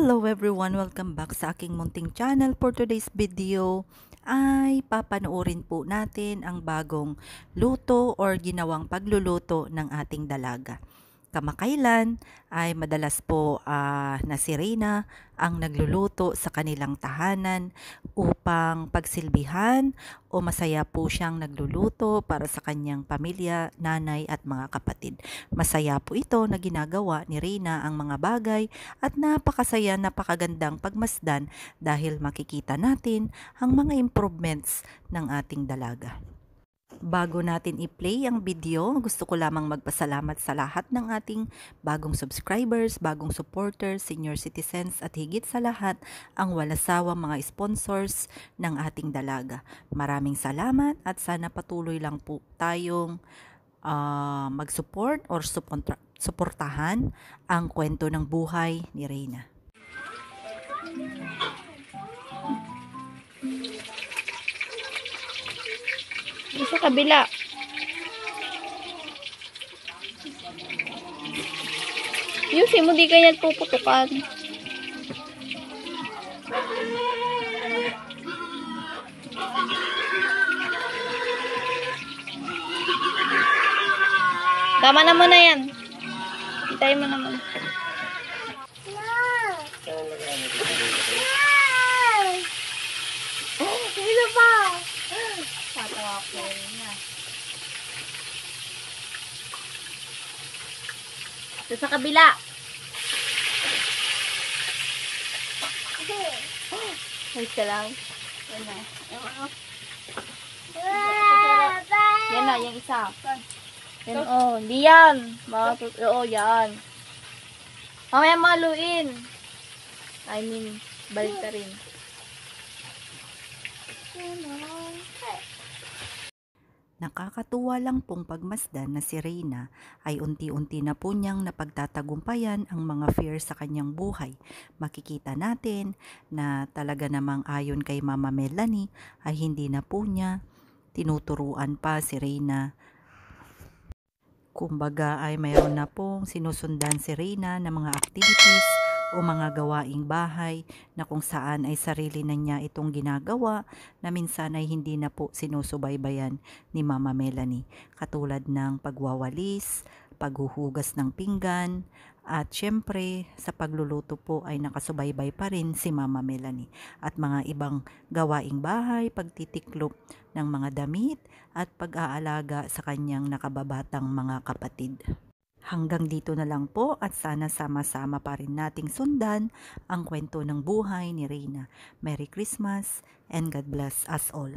Hello everyone! Welcome back sa aking munting channel. For today's video ay papanoorin po natin ang bagong luto or ginawang pagluluto ng ating dalaga. Kamakailan ay madalas po na si Reyna ang nagluluto sa kanilang tahanan upang pagsilbihan o masaya po siyang nagluluto para sa kanyang pamilya, nanay at mga kapatid. Masaya po ito na ginagawa ni Reyna ang mga bagay at napakasaya, napakagandang pagmasdan dahil makikita natin ang mga improvements ng ating dalaga. Bago natin i-play ang video, gusto ko lamang magpasalamat sa lahat ng ating bagong subscribers, bagong supporters, senior citizens at higit sa lahat ang walasawang mga sponsors ng ating dalaga. Maraming salamat at sana patuloy lang po tayong mag-support or suportahan ang kwento ng buhay ni Reyna. Sa kabila. Yung mo di kanya puputukan. Tama na mo na yan. Hintayin mo naman. Hindi pa. Tatawa ko niya. Ito sa kabila. Wait ka lang. Yan na. Yan na, yung isa. Yan, oh. Hindi yan. Oo, yan. Mamaya maluin. I mean, balik ka rin. Nakakatuwa lang pong pagmasdan na si Reyna ay unti-unti na po niyang napagtatagumpayan ang mga fear sa kanyang buhay. Makikita natin na talaga namang ayon kay Mama Melanie ay hindi na po niya tinuturuan pa si Reyna. Kumbaga ay mayroon na pong sinusundan si Reyna ng mga activities o mga gawaing bahay na kung saan ay sarili na niya itong ginagawa na minsan ay hindi na po sinusubaybayan ni Mama Melanie. Katulad ng pagwawalis, paghuhugas ng pinggan, at syempre sa pagluluto po ay nakasubaybay pa rin si Mama Melanie. At mga ibang gawaing bahay, pagtitiklop ng mga damit at pag-aalaga sa kanyang nakababatang mga kapatid. Hanggang dito na lang po at sana sama-sama pa rin nating sundan ang kwento ng buhay ni Reyna. Merry Christmas and God bless us all.